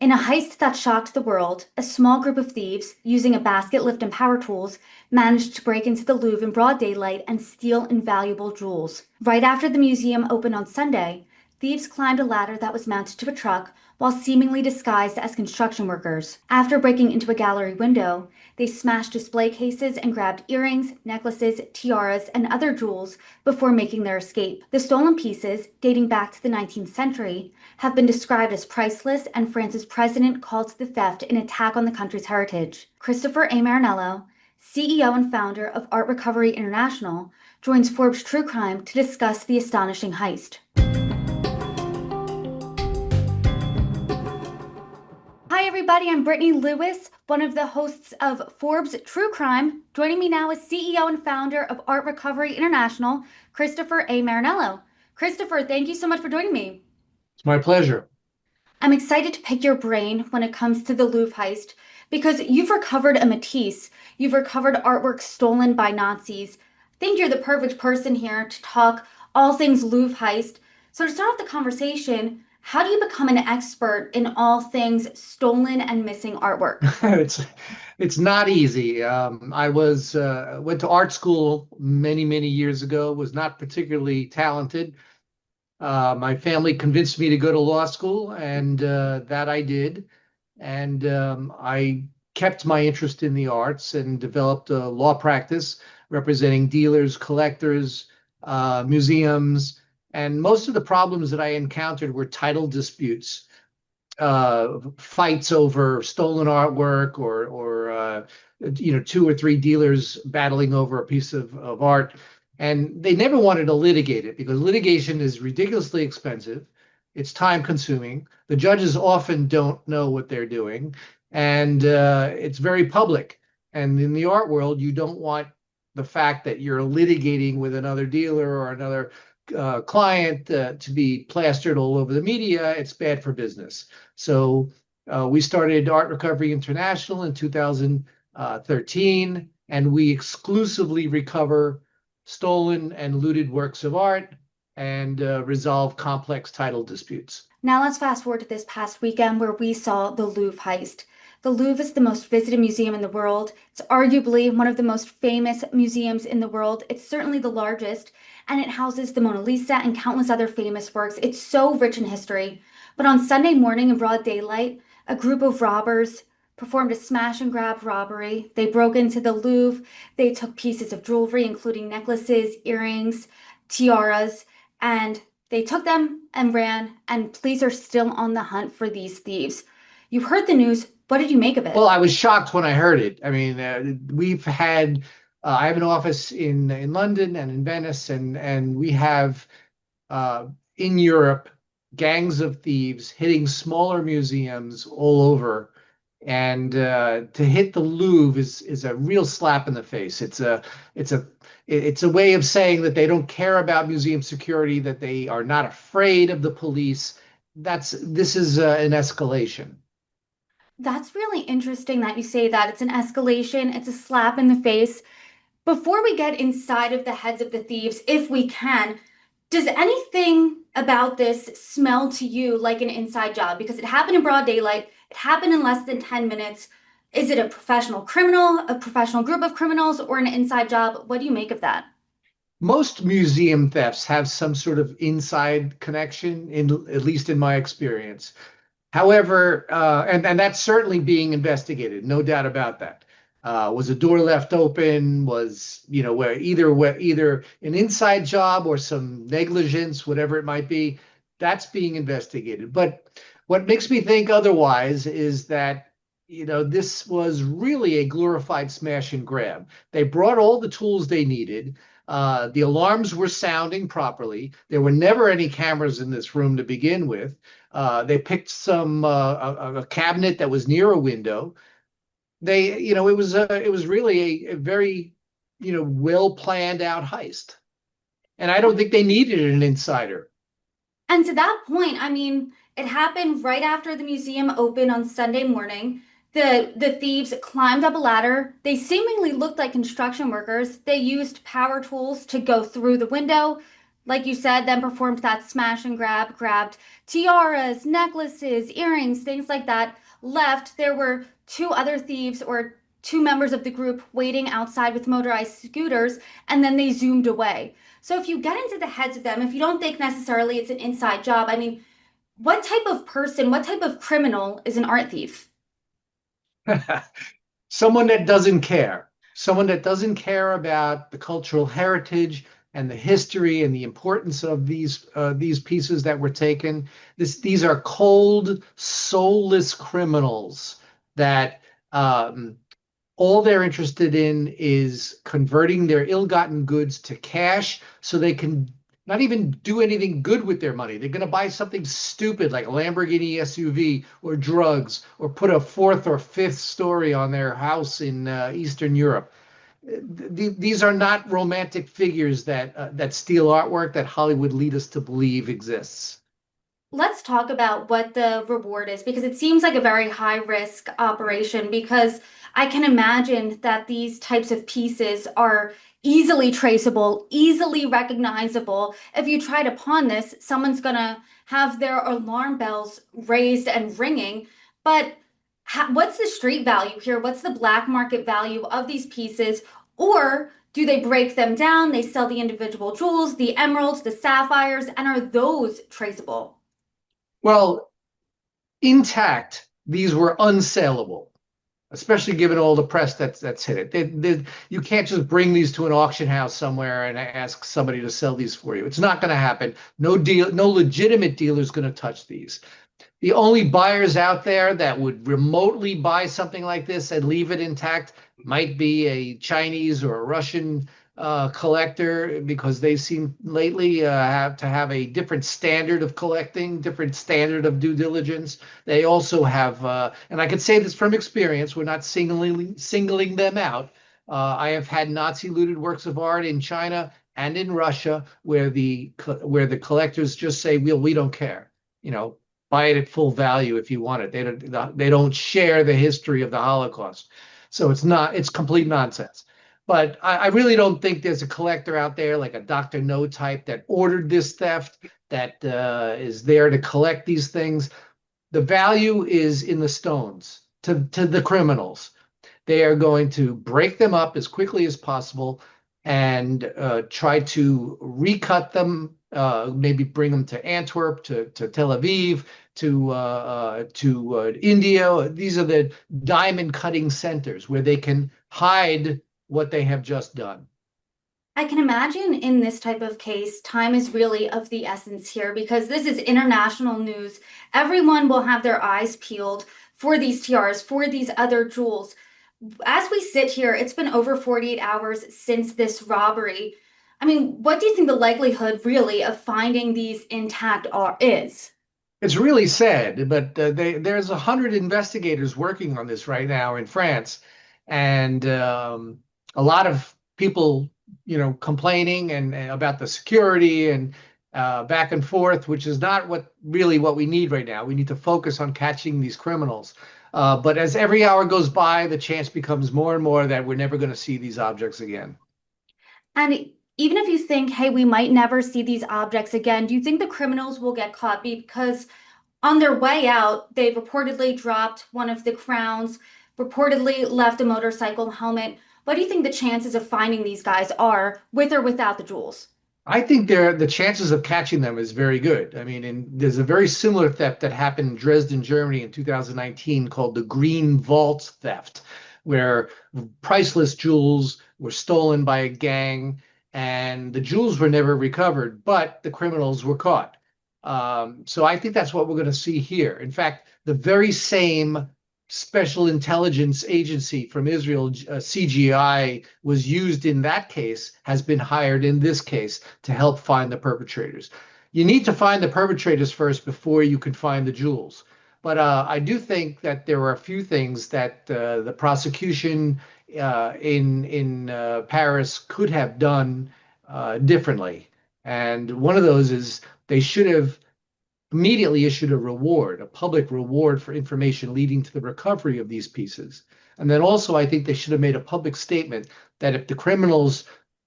In a heist that shocked the world, a small group of thieves, using a basket lift and power tools, managed to break into the Louvre in broad daylight and steal invaluable jewels. Right after the museum opened on Sunday, thieves climbed a ladder that was mounted to a truck while seemingly disguised as construction workers. After breaking into a gallery window, they smashed display cases and grabbed earrings, necklaces, tiaras, and other jewels before making their escape. The stolen pieces, dating back to the 19th century, have been described as priceless, and France's president called the theft an attack on the country's heritage. Christopher A. Marinello, CEO and founder of Art Recovery International, joins Forbes True Crime to discuss the astonishing heist. Hi, everybody. I'm Brittany Lewis, one of the hosts of Forbes True Crime. Joining me now is CEO and founder of Art Recovery International, Christopher A. Marinello. Christopher, thank you so much for joining me. It's my pleasure. I'm excited to pick your brain when it comes to the Louvre heist because you've recovered a Matisse, you've recovered artwork stolen by Nazis. I think you're the perfect person here to talk all things Louvre heist. So, to start off the conversation, how do you become an expert in all things stolen and missing artwork? It's it's not easy. I was went to art school many years ago. Was not particularly talented. My family convinced me to go to law school, and that I did. And I kept my interest in the arts and developed a law practice representing dealers, collectors, museums, and most of the problems that I encountered were title disputes, fights over stolen artwork, or two or three dealers battling over a piece of art. And they never wanted to litigate it because litigation is ridiculously expensive. It's time consuming. The judges often don't know what they're doing, and it's very public. And in the art world, you don't want the fact that you're litigating with another dealer or another client to be plastered all over the media. It's bad for business. So we started Art Recovery International in 2013, and we exclusively recover stolen and looted works of art and resolve complex title disputes. Now let's fast forward to this past weekend where we saw the Louvre heist. The Louvre is the most visited museum in the world. It's arguably one of the most famous museums in the world. It's certainly the largest, and it houses the Mona Lisa and countless other famous works. It's so rich in history. But on Sunday morning in broad daylight, a group of robbers performed a smash and grab robbery. They broke into the Louvre. They took pieces of jewelry, including necklaces, earrings, tiaras, and they took them and ran, and police are still on the hunt for these thieves. You heard the news. What did you make of Well, it? I was shocked when I heard it. I mean, we've had I have an office in London and in Venice, and we have uh, in Europe gangs of thieves hitting smaller museums all over. And to hit the Louvre is a real slap in the face. It's a it's a way of saying that they don't care about museum security, that they are not afraid of the police. This is an escalation. That's really interesting that you say that. It's an escalation, it's a slap in the face. Before we get inside of the heads of the thieves, if we can, does anything about this smell to you like an inside job? Because it happened in broad daylight, it happened in less than 10 minutes. Is it a professional criminal, a professional group of criminals, or an inside job? What do you make of that? Most museum thefts have some sort of inside connection, in at least in my experience. However, and that's certainly being investigated, no doubt about that. Was a door left open? Was, where either an inside job or some negligence, whatever it might be, that's being investigated. But what makes me think otherwise is that, this was really a glorified smash and grab. They brought all the tools they needed. The alarms were sounding properly. There were never any cameras in this room to begin with. They picked a cabinet that was near a window. It was really a very, well planned out heist. And I don't think they needed an insider. And to that point, I mean, it happened right after the museum opened on Sunday morning. The thieves climbed up a ladder. They seemingly looked like construction workers. They used power tools to go through the window. like you said, then performed that smash and grab, grabbed tiaras, necklaces, earrings, things like that. Left, there were two other thieves or two members of the group waiting outside with motorized scooters, and then they zoomed away. So if you get into the heads of them, if you don't think necessarily it's an inside job, I mean, what type of person, what type of criminal is an art thief? Someone that doesn't care, someone that doesn't care about the cultural heritage and the history and the importance of these pieces that were taken. These are cold, soulless criminals that all they're interested in is converting their ill-gotten goods to cash so they can not even do anything good with their money. They're going to buy something stupid like a Lamborghini SUV or drugs or put a fourth or fifth story on their house in Eastern Europe. These are not romantic figures that steal artwork that Hollywood lead us to believe exists. Let's talk about what the reward is because it seems like a very high risk operation because I can imagine that these types of pieces are easily traceable, easily recognizable. If you try to pawn this, someone's gonna have their alarm bells raised and ringing. But what's the street value here? What's the black market value of these pieces? Or do they break them down? They sell the individual jewels, the emeralds, the sapphires, and are those traceable? Well, intact, these were unsaleable, especially given all the press that's hit it. You can't just bring these to an auction house somewhere and ask somebody to sell these for you. It's not going to happen. No deal, no legitimate dealer is going to touch these. The only buyers out there that would remotely buy something like this and leave it intact might be a Chinese or a Russian collector because they seem lately have a different standard of collecting, different standard of due diligence. They also have, and I can say this from experience, we're not singling them out. I have had Nazi looted works of art in China and in Russia where the collectors just say, "Well, we don't care. You know, buy it at full value if you want it." They don't share the history of the Holocaust. So it's complete nonsense. But I really don't think there's a collector out there like a Dr. No type that ordered this theft that is there to collect these things. The value is in the stones to the criminals. They are going to break them up as quickly as possible and try to recut them, maybe bring them to Antwerp, to Tel Aviv, to India. These are the diamond cutting centers where they can hide what they have just done. I can imagine in this type of case, time is really of the essence here because this is international news. Everyone will have their eyes peeled for these tiaras, for these other jewels. As we sit here, it's been over 48 hours since this robbery. I mean, what do you think the likelihood really of finding these intact are is? It's really sad, but there's 100 investigators working on this right now in France, and a lot of people, complaining and about the security and back and forth, which is not what we need right now. We need to focus on catching these criminals. But as every hour goes by, the chance becomes more and more that we're never going to see these objects again. And even if you think, hey, we might never see these objects again, do you think the criminals will get caught? Because on their way out, they've reportedly dropped one of the crowns, reportedly left a motorcycle helmet. What do you think the chances of finding these guys are with or without the jewels? I think the chances of catching them is very good. I mean, there's a very similar theft that happened in Dresden, Germany in 2019 called the Green Vault theft, where priceless jewels were stolen by a gang and the jewels were never recovered, but the criminals were caught. So I think that's what we're going to see here. In fact, the very same special intelligence agency from Israel, CGI, was used in that case, has been hired in this case to help find the perpetrators. You need to find the perpetrators first before you can find the jewels. But I do think that there are a few things that the prosecution in Paris could have done differently. And one of those is they should have immediately issued a reward, a public reward for information leading to the recovery of these pieces. And then also, I think they should have made a public statement that if the criminals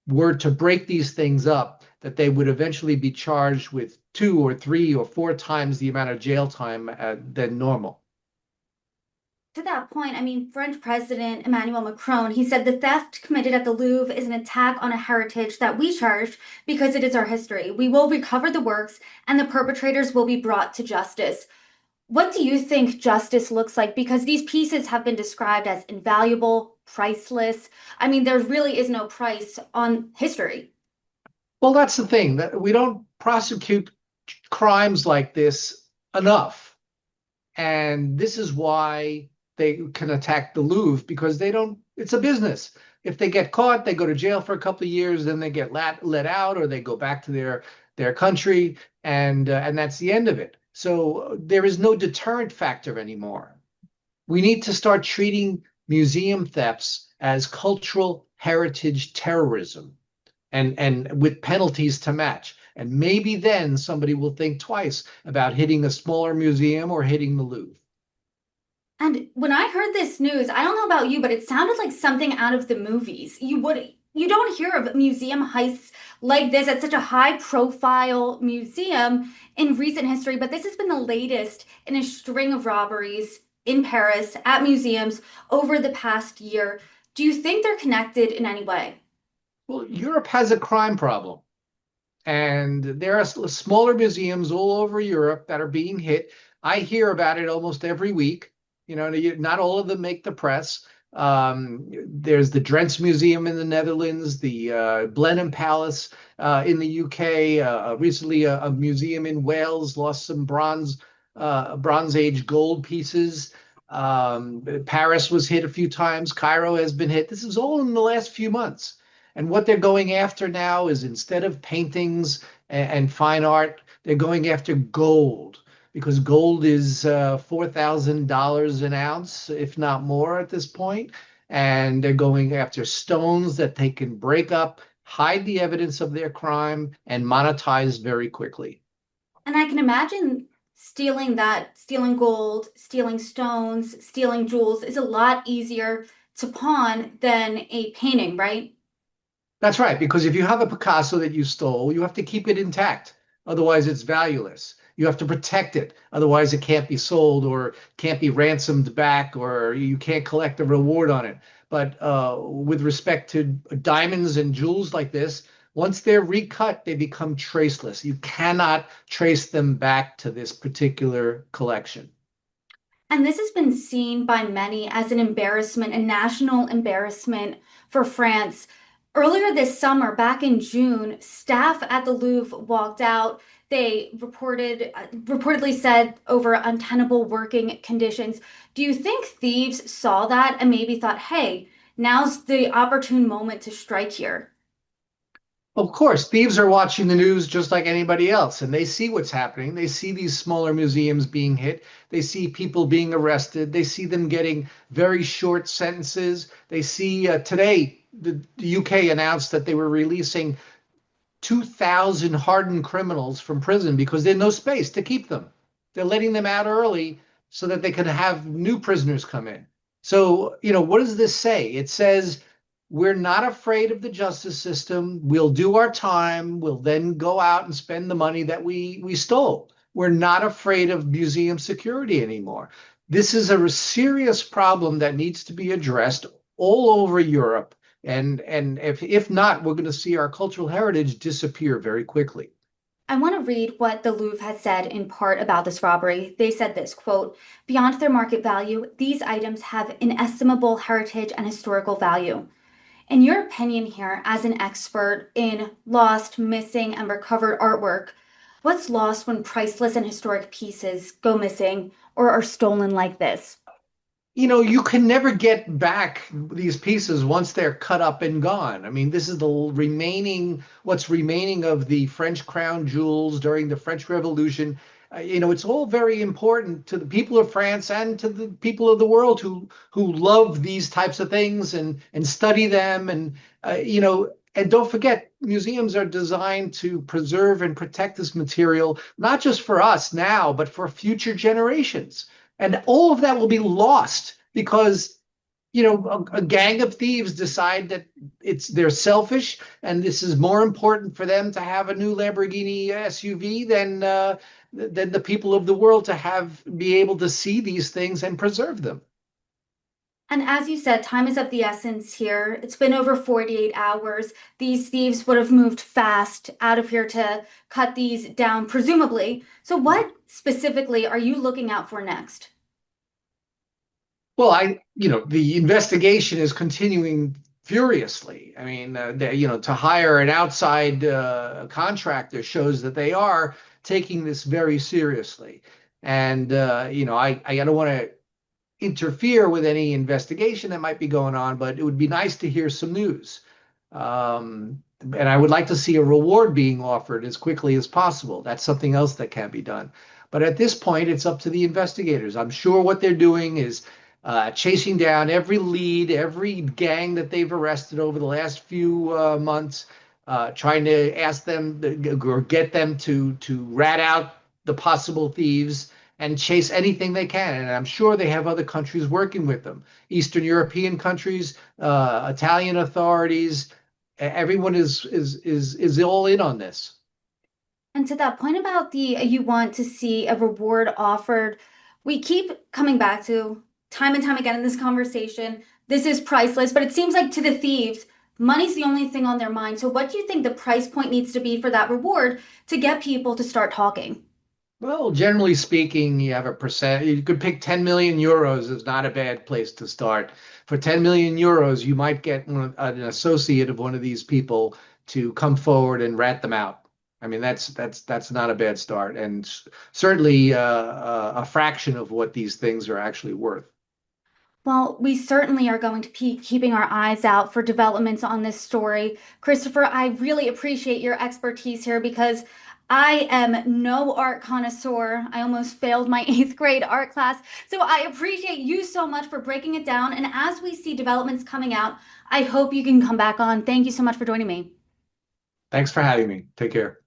were to break these things up, that they would eventually be charged with 2 or 3 or 4 times the amount of jail time than normal. To that point, I mean, French President Emmanuel Macron, he said the theft committed at the Louvre is an attack on a heritage that we cherish because it is our history. We will recover the works and the perpetrators will be brought to justice. What do you think justice looks like? Because these pieces have been described as invaluable, priceless. I mean, there really is no price on history. Well, that's the thing that we don't prosecute crimes like this enough. And this is why they can attack the Louvre because they don't, it's a business. If they get caught, they go to jail for a couple of years, then they get let out or they go back to their country and that's the end of it. So there is no deterrent factor anymore. We need to start treating museum thefts as cultural heritage terrorism and with penalties to match. And maybe then somebody will think twice about hitting a smaller museum or hitting the Louvre. And when I heard this news, I don't know about you, but it sounded like something out of the movies. You don't hear of museum heists like this at such a high profile museum in recent history, but this has been the latest in a string of robberies in Paris at museums over the past year. Do you think they're connected in any way? Well, Europe has a crime problem. And there are smaller museums all over Europe that are being hit. I hear about it almost every week. You know, not all of them make the press. There's the Drents Museum in the Netherlands, the Blenheim Palace in the UK. Recently, a museum in Wales lost some Bronze Age gold pieces. Paris was hit a few times. Cairo has been hit. This is all in the last few months. And what they're going after now is instead of paintings and fine art, they're going after gold because gold is $4,000 an ounce, if not more at this point. And they're going after stones that they can break up, hide the evidence of their crime, and monetize very quickly. And I can imagine stealing gold, stealing stones, stealing jewels is a lot easier to pawn than a painting, right? That's right, because if you have a Picasso that you stole, you have to keep it intact. Otherwise, it's valueless. You have to protect it. Otherwise, it can't be sold or can't be ransomed back or you can't collect a reward on it. But with respect to diamonds and jewels like this, once they're recut, they become traceless. You cannot trace them back to this particular collection. And this has been seen by many as an embarrassment, a national embarrassment for France. Earlier this summer, back in June, staff at the Louvre walked out. They reportedly said over untenable working conditions. Do you think thieves saw that and maybe thought, hey, now's the opportune moment to strike here? Of course, thieves are watching the news just like anybody else, and they see what's happening. They see these smaller museums being hit. They see people being arrested. They see them getting very short sentences. They see today the UK announced that they were releasing 2,000 hardened criminals from prison because there's no space to keep them. They're letting them out early so that they could have new prisoners come in. So, what does this say? It says we're not afraid of the justice system. We'll do our time. We'll then go out and spend the money that we stole. We're not afraid of museum security anymore. This is a serious problem that needs to be addressed all over Europe. And if not, we're going to see our cultural heritage disappear very quickly. I want to read what the Louvre has said in part about this robbery. They said this, quote, beyond their market value, these items have inestimable heritage and historical value. In your opinion here, as an expert in lost, missing, and recovered artwork, what's lost when priceless and historic pieces go missing or are stolen like this? You can never get back these pieces once they're cut up and gone. I mean, this is what's remaining of the French crown jewels during the French Revolution. It's all very important to the people of France and to the people of the world who love these types of things and study them. And don't forget, museums are designed to preserve and protect this material, not just for us now, but for future generations. And all of that will be lost because a gang of thieves decide that they're selfish and this is more important for them to have a new Lamborghini SUV than the people of the world to have be able to see these things and preserve them. And as you said, time is of the essence here. It's been over 48 hours. These thieves would have moved fast out of here to cut these down, presumably. So, what specifically are you looking out for next? Well, the investigation is continuing furiously. I mean, to hire an outside contractor shows that they are taking this very seriously. And, I don't want to interfere with any investigation that might be going on, but it would be nice to hear some news. And I would like to see a reward being offered as quickly as possible. That's something else that can be done. But at this point, it's up to the investigators. I'm sure what they're doing is chasing down every lead, every gang that they've arrested over the last few months, trying to ask them or get them to rat out the possible thieves and chase anything they can. And I'm sure they have other countries working with them. Eastern European countries, Italian authorities, everyone is all in on this. And to that point about you want to see a reward offered, we keep coming back to time and time again in this conversation. This is priceless, but it seems like to the thieves, money's the only thing on their mind. So, what do you think the price point needs to be for that reward to get people to start talking? Well, generally speaking, you have a percent. You could pick 10 million euros is not a bad place to start. For 10 million euros, you might get an associate of one of these people to come forward and rat them out. I mean, that's not a bad start, and certainly a fraction of what these things are actually worth. Well, we certainly are going to be keeping our eyes out for developments on this story. Christopher, I really appreciate your expertise here because I am no art connoisseur. I almost failed my eighth grade art class. So I appreciate you so much for breaking it down. And as we see developments coming out, I hope you can come back on. Thank you so much for joining me. Thanks for having me. Take care.